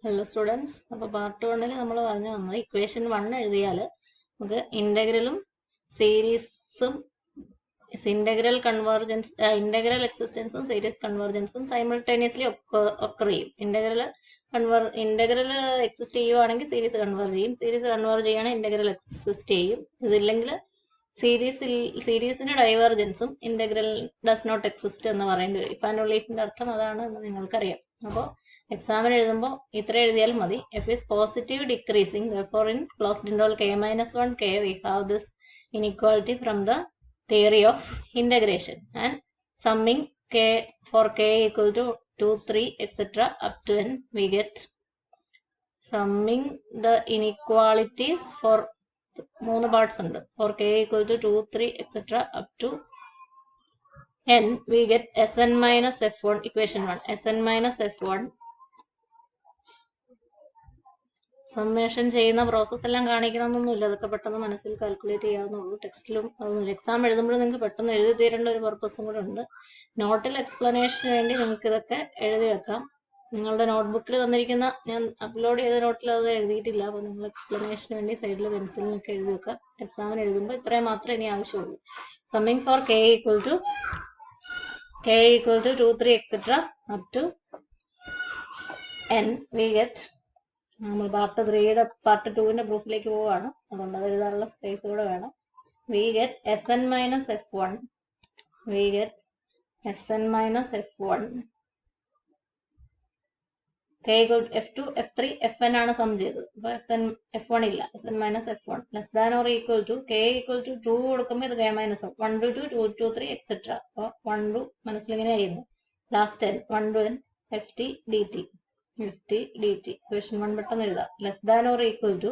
Hello students, അപ്പോൾ part 1 നമ്മൾ പറഞ്ഞു തന്നത് ഇക്വേഷൻ 1 എഴുതിയാൽ നമുക്ക് ഇന്റഗ്രലും സീരീസും ഇന്റഗ്രൽ കൺവേർജൻസ് ഇന്റഗ്രൽ എക്സിസ്റ്റൻസും സീരീസ് കൺവേർജൻസും സൈമിൾട്ടേനിയസ്ലി ഒക്കർ ചെയ്യും. ഇന്റഗ്രൽ എക്സിസ്റ്റ് ചെയ്യുവാണെങ്കിൽ സീരീസ് കൺവേർജ് ചെയ്യും, സീരീസ് കൺവേർജ് ചെയ്യുകയാണെങ്കിൽ ഇന്റഗ്രൽ എക്സിസ്റ്റ് ചെയ്യും. ഇതില്ലെങ്കിൽ സീരീസിന്റെ ഡൈവേർജൻസും ഇന്റഗ്രൽ ഡസ് നോട്ട് എക്സിസ്റ്റ് എന്ന് പറയേണ്ടി വരും. ഇപ്പാൻഡോളീഫിന്റെ അർത്ഥം അതാണ് എന്ന് നിങ്ങൾക്കറിയാം. അപ്പോൾ എക്സാമിന് എഴുതുമ്പോൾ ഇത്ര എഴുതിയാലും മതി. F is positive decreasing, therefore in closed interval k-1 k we have this inequality from the theory of integration, and summing k for k equal to 2, 3 etc. up to n we get summing the inequalities for 3 parts ഉണ്ട്. for k equal to 2, 3 etc. up to n we get Sn minus f1 equation 1 Sn minus f1. Summation ചെയ്യുന്ന process എല്ലാം കാണിക്കണമെന്നൊന്നുമില്ല, അതൊക്കെ പെട്ടെന്ന് മനസ്സിൽ calculate ചെയ്യാവുന്നുള്ളൂ. ടെക്സ്റ്റിലും അതൊന്നുമില്ല. Exam എഴുതുമ്പോൾ നിങ്ങൾക്ക് പെട്ടെന്ന് എഴുതി തീരേണ്ട ഒരു പർപ്പസും കൂടെ ഉണ്ട്. നോട്ടിൽ എക്സ്പ്ലനേഷന് വേണ്ടി നിങ്ങൾക്ക് ഇതൊക്കെ എഴുതി വെക്കാം. നിങ്ങളുടെ നോട്ട്ബുക്കിൽ തന്നിരിക്കുന്ന, ഞാൻ അപ്ലോഡ് ചെയ്ത നോട്ടിൽ അത് എഴുതിയിട്ടില്ല, അപ്പോൾ നിങ്ങൾ എക്സ്പ്ലനേഷന് വേണ്ടി സൈഡിൽ പെൻസിലിനൊക്കെ എഴുതി വെക്കാം. എക്സാമിന് എഴുതുമ്പോൾ ഇത്രയും മാത്രമേ ഇനി ആവശ്യമുള്ളൂ. Summing for k equal to 2, 3 etc. up to n we get, നമ്മൾ പാർട്ട് 3യുടെ പാർട്ട് 2ന്റെ പ്രൂഫിലേക്ക് പോവുകയാണ്, അതുകൊണ്ട് അത് എഴുതാനുള്ള സ്പേസ് കൂടെ വേണം. We get Sn minus f1, we get Sn minus f1 k equal to f2 f3 fn ആണ് സം ചെയ്തത്. അപ്പൊ f1 ഇല്ല, Sn minus f1 less than or equal to k equal to 2 കൊടുക്കുമ്പോൾ ഇത് k minus 1 to 2 2 to 3 etc. അപ്പോൾ 1 to മനസ്സിലിങ്ങനെ ചെയ്യുന്നു. Last 1 to n ft dt equation 1 പെട്ടെന്ന് എഴുതാം. Less than or equal to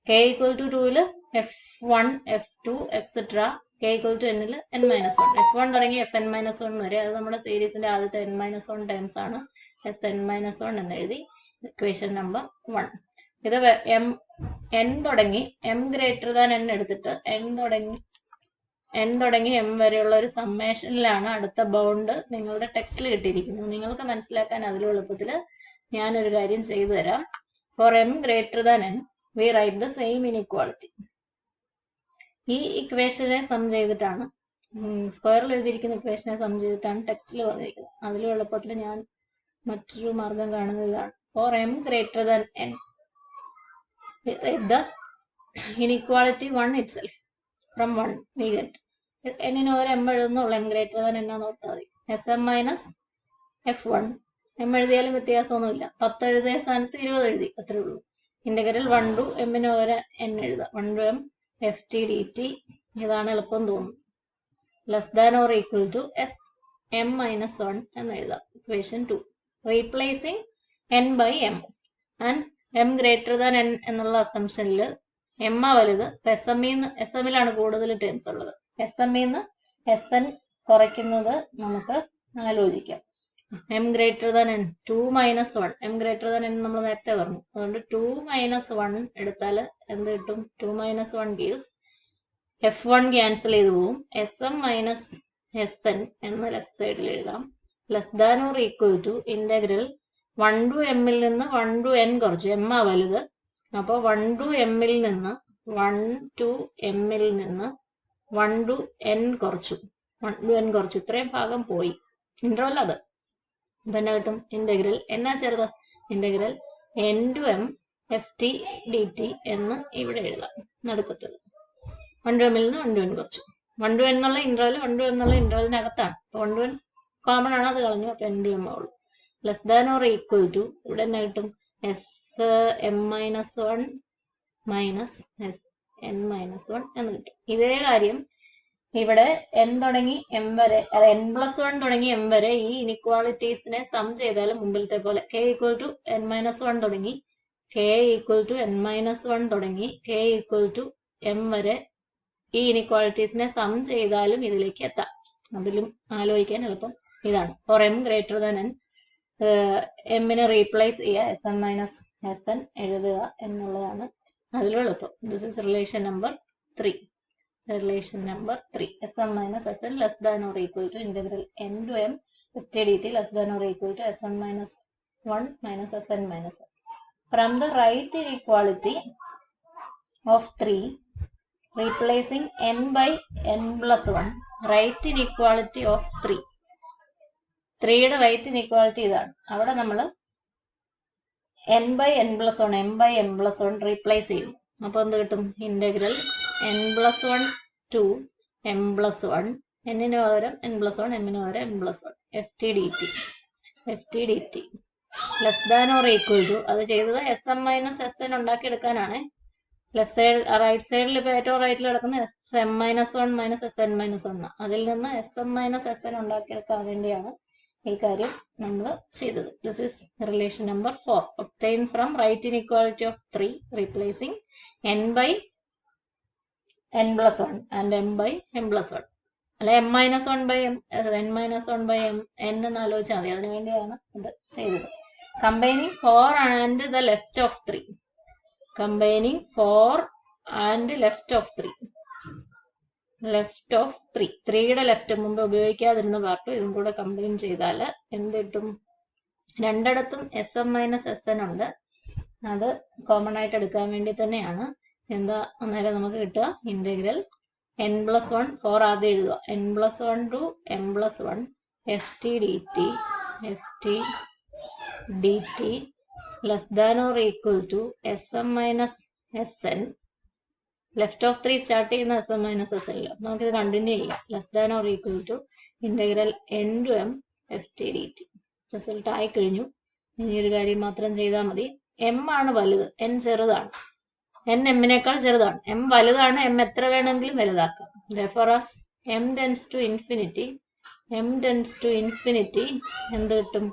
k equal to 2 f1 f2 etc. k equal to n n minus 1 f1 തുടങ്ങി fn minus 1 വരെ, അത് നമ്മുടെ സീരീസിന്റെ ആദ്യത്തെ n minus 1 ടേംസ് ആണ്. Sn minus 1 എന്ന് എഴുതി ഇക്വേഷൻ നമ്പർ 1. ഇത് n തുടങ്ങി m ഗ്രേറ്റർ ദാൻ n എടുത്തിട്ട് n തുടങ്ങി m വരെയുള്ള ഒരു സമ്മേഷനിലാണ് അടുത്ത ബൗണ്ട് നിങ്ങളുടെ ടെക്സ്റ്റിൽ കിട്ടിയിരിക്കുന്നത്. നിങ്ങൾക്ക് മനസ്സിലാക്കാൻ അതിലും എളുപ്പത്തിൽ ഞാനൊരു കാര്യം ചെയ്തു തരാം. For m greater than n we write the same inequality. ഈ ഇക്വേഷനെ സം ചെയ്തിട്ടാണ്, സ്ക്വയറിൽ എഴുതിയിരിക്കുന്ന ഇക്വേഷനെ സം ചെയ്തിട്ടാണ് ടെക്സ്റ്റിൽ പറഞ്ഞിരിക്കുന്നത്. അതിലും എളുപ്പത്തിൽ ഞാൻ മറ്റൊരു മാർഗം കാണുന്നത് ഇതാണ്. For m greater than n the inequality 1 itself from 1 we get n-ന് ഒരു m എഴുതുന്നുള്ളൂ, m ഗ്രേറ്റർ ദാൻ n ആണെന്ന് ഓർത്താൽ മതി. Sm minus f1 m എഴുതിയാലും വ്യത്യാസമൊന്നുമില്ല. 10 എഴുതിയ സ്ഥാനത്ത് 20 എഴുതി, അത്രേ ഉള്ളൂ. ഇന്റഗ്രൽ 1 to m-ന് ഒരു n എഴുതാം, 1 to m ft dt. ഇതാണ് എളുപ്പം തോന്നുന്നു. Less than or equal to m minus 1 എന്ന് എഴുതാം equation 2. Replacing n by m and m greater than n എന്നുള്ള അസംഷനിൽ m വലുത്. SM-ലാണ് കൂടുതൽ ടേംസ് ഉള്ളത്. SM-ന്ന് Sn കുറയ്ക്കുന്നത് നമുക്ക് ആലോചിക്കാം. m greater than n 2 minus 1 m greater than n നമ്മൾ നേരത്തെ പറഞ്ഞു, അതുകൊണ്ട് 2 minus 1 എടുത്താൽ എന്ത് കിട്ടും? 2 minus 1 gives f1 ക്യാൻസൽ ചെയ്ത് പോവും. Sm minus Sn എന്ന് ലെഫ്റ്റ് സൈഡിൽ എഴുതാം. Less than or equal to integral 1 to m-ൽ നിന്ന് 1 to n കുറച്ചു, m വലുത്. അപ്പോൾ 1 to m-ൽ നിന്ന് 1 to m-ൽ നിന്ന് 1 to n കുറച്ചു, 1 to n കുറച്ചു, ഇത്രയും ഭാഗം പോയി. ഇന്റർവൽ അത്. അപ്പൊ എന്നാ കിട്ടും? ഇന്റഗ്രൽ എന്നാ ചേർത്ത് integral n to m ft dt എന്ന് ഇവിടെ എഴുതാം നടുക്കത്തത്. 1 to m-ൽ നിന്ന് 1 to n കുറച്ചു. 1 to n എന്നുള്ള ഇന്റർവൽ 1 to m എന്നുള്ള ഇന്റർവലിനകത്താണ്. 1 to n കോമൺ ആണ്, അത് കളഞ്ഞു. അപ്പൊ n to m ആവുള്ളൂ. Less than or equal to ഇവിടെ എന്നാ കിട്ടും? Sm minus 1 minus Sn minus 1 എന്ന് കിട്ടും. ഇതേ കാര്യം ഇവിടെ n തുടങ്ങി m വരെ, n+1 തുടങ്ങി m വരെ ഈ ഇനിക്വാളിറ്റീസിനെ സം ചെയ്താലും മുമ്പിലത്തെ പോലെ k equal to n minus 1 തുടങ്ങി k equal to n minus 1 തുടങ്ങി k equal to m വരെ ഈ ഇനിക്വാളിറ്റീസിനെ സം ചെയ്താലും ഇതിലേക്ക് എത്താം. അതിലും ആലോചിക്കാൻ എളുപ്പം ഇതാണ്. For m greater than n m-നെ റീപ്ലേസ് ചെയ്യുക, Sn minus Sn എഴുതുക എന്നുള്ളതാണ് അതിലും എളുപ്പം. This is relation number 3. Relation number 3. Sm minus Sn less than or equal to integral n to m ft dt less than or equal to Sn minus 1 minus Sn minus 1. From the right inequality of 3, replacing n by n plus 1, right inequality of 3. 3യുടെ right inequality ഇതാണ്. അവിടെ നമ്മൾ n by n plus 1, m by n plus 1 replace ചെയ്യും. അപ്പോൾ എന്ത് കിട്ടും? Integral n plus 1 to m plus 1, n-ന് പകരം n plus 1, m-ന് പകരം m plus 1, ft dt less than or equal to, അത് ചെയ്തത് sm മൈനസ് sn ഉണ്ടാക്കിയെടുക്കാനാണ്. ലെഫ്റ്റ് സൈഡ് റൈറ്റ് സൈഡിൽ ഇപ്പോൾ ഏറ്റവും റൈറ്റിൽ കിടക്കുന്ന sm minus 1 minus sn minus 1, അതിൽ നിന്ന് sm മൈനസ് sn ഉണ്ടാക്കിയെടുക്കാൻ വേണ്ടിയാണ് ഈ കാര്യം നമ്മൾ ചെയ്തത്. This is relation number 4. Obtain from right inequality of 3 replacing n by n plus 1 and m by m plus 1. അല്ല m minus 1 by m, n minus 1 by m, n എന്ന് ആലോചിച്ചാൽ മതി. അതിനു വേണ്ടിയാണ് ഇത് ചെയ്തത്. Combining 4 and the left of 3. Combining 4 and left of 3. Left of 3. 3യുടെ left മുമ്പ് ഉപയോഗിക്കാതിരുന്ന പാർട്ട് ഇതും കൂടെ കമ്പൈൻ ചെയ്താൽ എന്ത് കിട്ടും? രണ്ടിടത്തും sm മൈനസ് sn ഉണ്ട്. അത് കോമൺ ആയിട്ട് എടുക്കാൻ വേണ്ടി തന്നെയാണ്. എന്താ അന്നേരം നമുക്ക് കിട്ടുക? ഇൻ്റഗ്രൽ n plus 1, 4 ആദ്യം എഴുതുക, n plus 1 to m plus 1 ft dt less than or equal to sm minus sn. Left of 3 start ചെയ്യുന്ന sm മൈനസ് sn ൽ നമുക്കിത് കണ്ടിന്യൂ ചെയ്യാം. Less than or equal to integral n to m ft dt. Result ആയി കഴിഞ്ഞു. ഇനി ഒരു കാര്യം മാത്രം ചെയ്താൽ മതി. m ആണ് വലുത്, n ചെറുതാണ്. n m-നേക്കാൾ ചെറുതാണ്. m വലുതാണ്, m എത്ര വേണമെങ്കിലും വലുതാക്കാം. therefore as m tends to infinity എന്ത് കിട്ടും?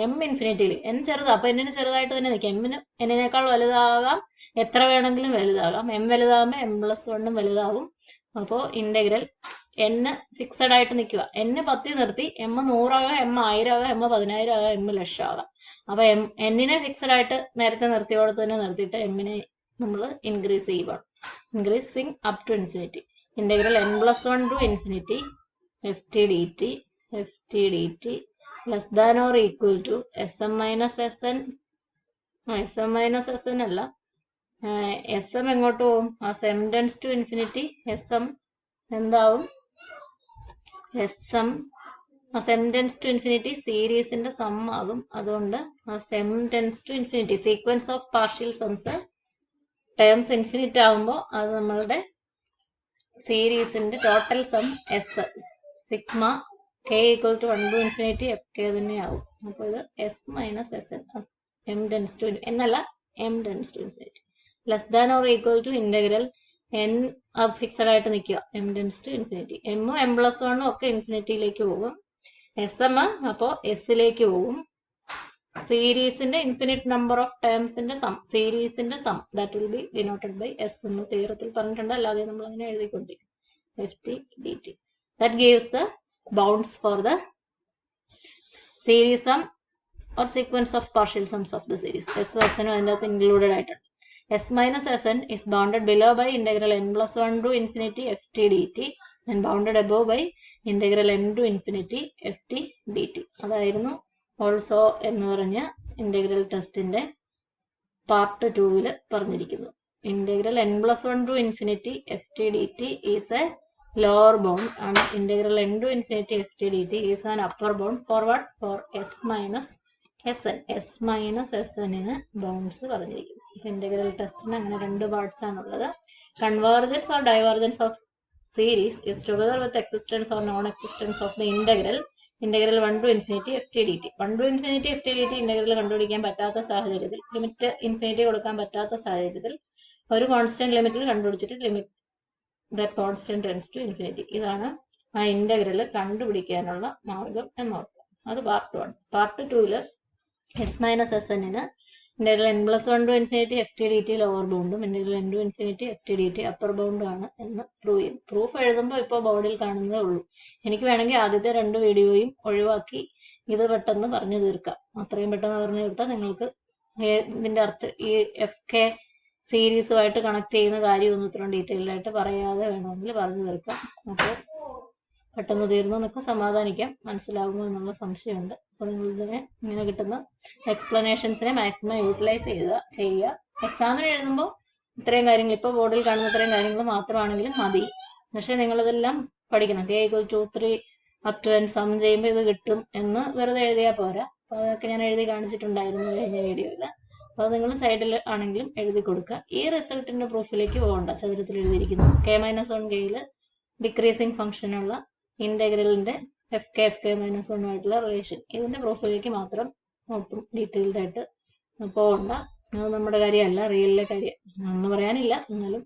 m ഇൻഫിനിറ്റിയിൽ n ചെറുതാ, അപ്പൊ n-ന് ചെറുതായിട്ട് തന്നെ നിൽക്കാം. m-ന് n-നേക്കാൾ വലുതാകാം, എത്ര വേണമെങ്കിലും വലുതാകാം. m വലുതാകുമ്പോൾ m plus 1 വലുതാകും. അപ്പോൾ ഇന്റഗ്രൽ n ഫിക്സഡ് ആയിട്ട് നിൽക്കുക. n 10 നിർത്തി, m 100 ആകാം, m 1000 ആകാം, m 10,000 ആകാം, m ലക്ഷം ആകാം. അപ്പൊ n-നെ ഫിക്സഡ് ആയിട്ട് നേരത്തെ നിർത്തിയോടത്ത് തന്നെ നിർത്തിയിട്ട് m-നെ നമ്മൾ ഇൻക്രീസ് ചെയ്യുക. Increasing up to infinity. Integral n plus 1 to infinity ft dt less than or equal to sm minus sn. sm minus sn അല്ല, sm എങ്ങോട്ട് പോകും? ആ m tends to infinity sm എന്താവും? m tends to infinity സീരീസിന്റെ sum ആകും. അതുകൊണ്ട് m tends to infinity sequence of partial sums terms infinite ആകുമ്പോൾ അത് നമ്മളുടെ സീരീസിന്റെ total sum S sigma k equal to 1 to infinity fk തന്നെയാവും. അപ്പോൾ ഇത് s minus sn m tends to എന്നല്ല m tends to infinity less than or equal to integral n fixed ആയിട്ട് നിൽക്കുക, m tends to infinity. m m plus 1 ഒക്കെ ഇൻഫിനിറ്റിയിലേക്ക് പോകും. sm അപ്പോൾ എസിലേക്ക് പോകും. സീരീസിന്റെ ഇൻഫിനിറ്റ് നമ്പർ ഓഫ് ടേംസിന്റെ സം, സീരീസിന്റെ sum that will be denoted by S എന്ന് തിയറത്തിൽ പറഞ്ഞിട്ടുണ്ട്. അല്ലാതെ നമ്മൾ അങ്ങനെ എഴുതിക്കൊണ്ടിരിക്കും. ft dt that gives the bounds for the series sum or sequence of partial sums of the series. s n അതിനകത്ത് ഇൻക്ലൂഡഡ് ആയിട്ടുണ്ട്. s minus sn is bounded below by integral n plus 1 to infinity ft dt and bounded above by integral n to infinity ft dt. അതായിരുന്നു also എന്ന് പറഞ്ഞ integral ടെസ്റ്റിന്റെ part 2 പറഞ്ഞിരിക്കുന്നു. Integral n plus 1 to infinity ft dt is a lower bound and integral n to infinity ft dt is an upper bound for what? For s minus sn. s minus sn-ന് bounds പറഞ്ഞിരിക്കുന്നു. Integral ടെസ്റ്റിന് അങ്ങനെ രണ്ട് parts ആണുള്ളത്. Convergence or divergence of series is together with existence or non-existence of the integral 1 to infinity ft dt. 1 to infinity ft dt integral കണ്ടുപിടിക്കാൻ പറ്റാത്ത സാഹചര്യത്തിൽ, limit infinity കൊടുക്കാൻ പറ്റാത്ത സാഹചര്യത്തിൽ ഒരു കോൺസ്റ്റന്റ് ലിമിറ്റിൽ കണ്ടുപിടിച്ചിട്ട് limit that constant tends to infinity. ഇതാണ് ആ ഇന്റഗ്രൽ കണ്ടുപിടിക്കാനുള്ള മാർഗം എന്നോർക്കുക. അത് പാർട്ട് 1. പാർട്ട് 2 s മൈനസ് sn-ന് integral n plus 1 to infinity ft dt lower ബൗണ്ടും integral n to infinity ft dt upper ബൗണ്ടും ആണ് എന്ന് പ്രൂവ് ചെയ്യും. പ്രൂഫ് എഴുതുമ്പോൾ ഇപ്പോൾ ബോർഡിൽ കാണുന്നതേ ഉള്ളൂ. എനിക്ക് വേണമെങ്കിൽ ആദ്യത്തെ 2 വീഡിയോയും ഒഴിവാക്കി ഇത് പെട്ടെന്ന് പറഞ്ഞു തീർക്കാം. അത്രയും പെട്ടെന്ന് പറഞ്ഞു തീർത്താൽ നിങ്ങൾക്ക് ഇതിന്റെ അർത്ഥം ഈ fk സീരീസുമായിട്ട് കണക്ട് ചെയ്യുന്ന കാര്യമൊന്നും ഇത്രയും ഡീറ്റെയിൽഡ് ആയിട്ട് പറയാതെ വേണമെങ്കിൽ പറഞ്ഞു തീർക്കാം. അപ്പോൾ പെട്ടെന്ന് തീർന്നു എന്നൊക്കെ സമാധാനിക്കാം. മനസ്സിലാകുമോ എന്നുള്ള സംശയമുണ്ട്. അപ്പോൾ നിങ്ങൾ ഇതിനെ ഇങ്ങനെ കിട്ടുന്ന എക്സ്പ്ലനേഷൻസിനെ മാക്സിമം യൂട്ടിലൈസ് ചെയ്യുക. എക്സാമിന് എഴുതുമ്പോൾ ഇത്രയും കാര്യങ്ങൾ, ഇപ്പോൾ ബോർഡിൽ കാണുന്ന ഇത്രയും കാര്യങ്ങൾ മാത്രമാണെങ്കിലും മതി. പക്ഷെ നിങ്ങളിതെല്ലാം പഠിക്കണം. k = 2 3 up to n some ചെയ്യുമ്പോൾ ഇത് കിട്ടും എന്ന് വെറുതെ എഴുതിയാൽ പോരാ. അപ്പോൾ അതൊക്കെ ഞാൻ എഴുതി കാണിച്ചിട്ടുണ്ടായിരുന്നു കഴിഞ്ഞ വീഡിയോയിൽ. അപ്പോൾ നിങ്ങൾ സൈഡിൽ ആണെങ്കിലും എഴുതി കൊടുക്കുക. ഈ റിസൾട്ടിന്റെ പ്രൂഫിലേക്ക് പോകണ്ട. ചതുരത്തിൽ എഴുതിയിരിക്കുന്നു k-1 കെയിൽ ഡിക്രീസിങ് ഫംഗ്ഷനുള്ള ഇന്റഗ്രലിന്റെ fk-1 ആയിട്ടുള്ള റിലേഷൻ, ഇതിന്റെ പ്രൂഫിലേക്ക് മാത്രം ഒട്ടും ഡീറ്റെയിൽഡ് ആയിട്ട് പോകണ്ട. അത് നമ്മുടെ കാര്യമല്ല, റിയലിലെ കാര്യം എന്ന് പറയാനില്ല. എന്നാലും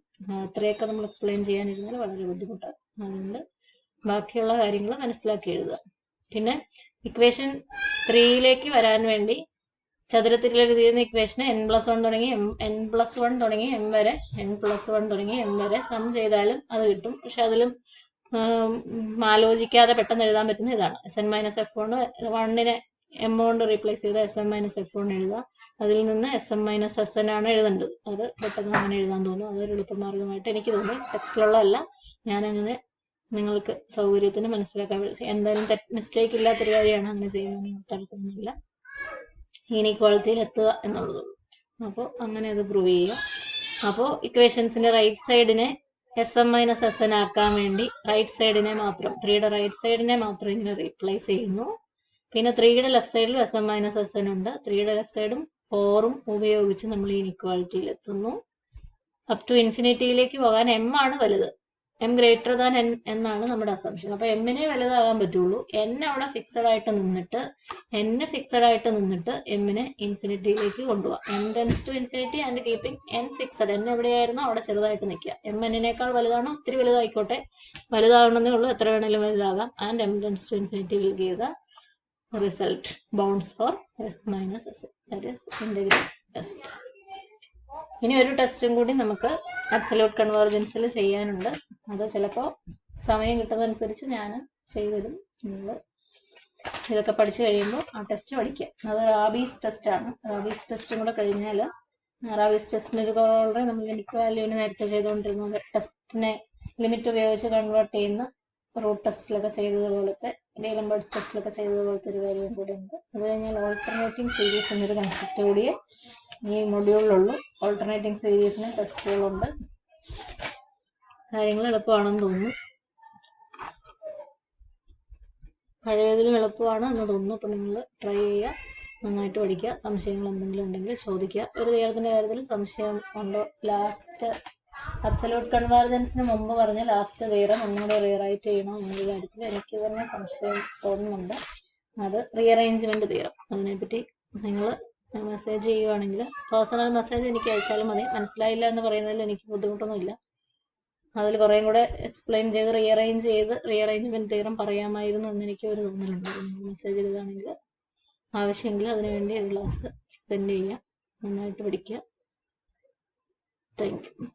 അത്രയൊക്കെ നമ്മൾ എക്സ്പ്ലെയിൻ ചെയ്യാനിരുന്നാൽ വളരെ ബുദ്ധിമുട്ടാണ്. അതുകൊണ്ട് ബാക്കിയുള്ള കാര്യങ്ങൾ മനസ്സിലാക്കി എഴുതുക. പിന്നെ ഇക്വേഷൻ 3ലേക്ക് വരാൻ വേണ്ടി ചതുരത്തിൽ എഴുതിയിരുന്ന ഇക്വേഷന് n+1 തുടങ്ങി n+1 തുടങ്ങി m വരെ n+1 തുടങ്ങി m വരെ സം ചെയ്താലും അത് കിട്ടും. പക്ഷെ അതിലും ആലോചിക്കാതെ പെട്ടെന്ന് എഴുതാൻ പറ്റുന്ന ഇതാണ് Sn-F1. 1നെ m കൊണ്ട് റീപ്ലേസ് ചെയ്ത് Sn-F1 എഴുതുക. അതിൽ നിന്ന് Sm-Sn ആണ് എഴുതേണ്ടത്. അത് പെട്ടെന്ന് അങ്ങനെ എഴുതാൻ തോന്നും. അതൊരു എളുപ്പമാർഗമായിട്ട് എനിക്ക് തോന്നി. ടെക്സ്റ്റിലുള്ളതല്ല, ഞാനങ്ങനെ നിങ്ങൾക്ക് സൗകര്യത്തിന് മനസ്സിലാക്കാൻ എന്തായാലും മിസ്റ്റേക്ക് ഇല്ലാത്തൊരു കാര്യമാണ്. അങ്ങനെ ചെയ്യുന്നതിന് തടസ്സമൊന്നുമില്ല. ഇനീക്വാളിറ്റിയിൽ എത്തുക എന്നുള്ളതുള്ളൂ. അപ്പോൾ അങ്ങനെ അത് പ്രൂവ് ചെയ്യുക. അപ്പോൾ ഇക്വേഷൻസിന്റെ റൈറ്റ് സൈഡിനെ Sm-Sn ആക്കാൻ വേണ്ടി റൈറ്റ് സൈഡിനെ മാത്രം, 3യുടെ റൈറ്റ് സൈഡിനെ മാത്രം ഇങ്ങനെ റീപ്ലേസ് ചെയ്യുന്നു. പിന്നെ 3യുടെ ലെഫ്റ്റ് സൈഡിലും Sm-Sn ഉണ്ട്. 3യുടെ ലെഫ്റ്റ് സൈഡും 4ഉം ഉപയോഗിച്ച് നമ്മൾ ഇനീക്വാളിറ്റിയിൽ എത്തുന്നു. അപ് ടു ഇൻഫിനിറ്റിയിലേക്ക് പോകാൻ m ആണ് വലുത്. m ഗ്രേറ്റർ ദാൻ n എന്നാണ് നമ്മുടെ അസംഷൻ. അപ്പൊ m-നെ വലുതാകാൻ പറ്റുള്ളൂ. n അവിടെ ഫിക്സഡ് ആയിട്ട് നിന്നിട്ട് m-നെ ഇൻഫിനിറ്റിയിലേക്ക് കൊണ്ടുപോകാം. m tends to infinity and keeping n fixed. n എവിടെയായിരുന്നു അവിടെ ചെറുതായിട്ട് നിൽക്കുക. m n-നേക്കാൾ വലുതാണോ? ഒത്തിരി വലുതായിക്കോട്ടെ, വലുതാകണമെന്നേ ഉള്ളൂ, എത്ര വേണേലും വലുതാകാം. And m tends to infinity will give the result bounds for S-Sn, that is integral test. ഇനി ഒരു ടെസ്റ്റും കൂടി നമുക്ക് അബ്സല്യൂട്ട് കൺവേർജൻസിൽ ചെയ്യാനുണ്ട്. അത് ചിലപ്പോൾ സമയം കിട്ടുന്നതനുസരിച്ച് ഞാൻ ചെയ്തിടും. നിങ്ങൾ ഇതൊക്കെ പഠിച്ചു കഴിയുമ്പോൾ ആ ടെസ്റ്റ് പഠിക്കുക. അത് റാബീസ് ടെസ്റ്റ് ആണ്. റാബീസ് ടെസ്റ്റും കൂടെ കഴിഞ്ഞാൽ, റാബീസ് ടെസ്റ്റിന് ഒരു ഓൾറെഡി നമ്മൾ ലിമിറ്റ് വാല്യൂവിന് നേരത്തെ ചെയ്തുകൊണ്ടിരുന്നത് ടെസ്റ്റിനെ ലിമിറ്റ് ഉപയോഗിച്ച് കൺവേർട്ട് ചെയ്യുന്ന റൂട്ട് ടെസ്റ്റിലൊക്കെ ചെയ്തതുപോലത്തെ, ഡീലംബേർട്സ് ടെസ്റ്റിലൊക്കെ ചെയ്തതുപോലത്തെ ഒരു കാര്യം കൂടെ ഉണ്ട്. അത് കഴിഞ്ഞാൽ ഓൾട്ടർനേറ്റിംഗ് സീരീസ് എന്നൊരു കൺസെപ്റ്റ് കൂടിയേ ഈ മൊഡ്യൂളിലുള്ളൂ. ഓൾട്ടർനേറ്റിംഗ് സീരീസിന് ടെസ്റ്റുകളുണ്ട്. കാര്യങ്ങൾ എളുപ്പമാണെന്ന് തോന്നുന്നു. പഴയതിലും എളുപ്പമാണ് എന്ന് തോന്നുന്നു. അപ്പോൾ നിങ്ങൾ ട്രൈ ചെയ്യുക, നന്നായിട്ട് പഠിക്കുക. സംശയങ്ങൾ എന്തെങ്കിലും ഉണ്ടെങ്കിൽ ചോദിക്കുക. ഒരു തിയറത്തിന്റെ കാര്യത്തിൽ സംശയം ഉണ്ടോ? ലാസ്റ്റ് അബ്സല്യൂട്ട് കൺവേർജൻസിന് മുമ്പ് പറഞ്ഞ ലാസ്റ്റ് തിയറം ഒന്നുകൂടെ റീറൈറ്റ് ചെയ്യണോ എന്നൊരു കാര്യത്തിൽ എനിക്ക് തന്നെ സംശയം തോന്നുന്നുണ്ട്. അത് റീഅറേഞ്ച്മെന്റ് തിയറം. അതിനെപ്പറ്റി നിങ്ങൾ മെസ്സേജ് ചെയ്യുവാണെങ്കിൽ, പേഴ്സണൽ മെസ്സേജ് എനിക്ക് അയച്ചാലും മതി. മനസ്സിലായില്ല എന്ന് പറയുന്നതിൽ എനിക്ക് ബുദ്ധിമുട്ടൊന്നുമില്ല. അതിൽ കുറേയും കൂടെ എക്സ്പ്ലെയിൻ ചെയ്ത് റീഅറേഞ്ച്മെന്റ് തിയറം പറയാമായിരുന്നു എന്ന് എനിക്ക് ഒരു തോന്നലുണ്ട്. മെസ്സേജ് ചെയ്താണെങ്കിൽ ആവശ്യമെങ്കിൽ അതിനുവേണ്ടി ഒരു ക്ലാസ് സ്പെൻഡ് ചെയ്യുക. നന്നായിട്ട് പഠിക്കുക. Thank you.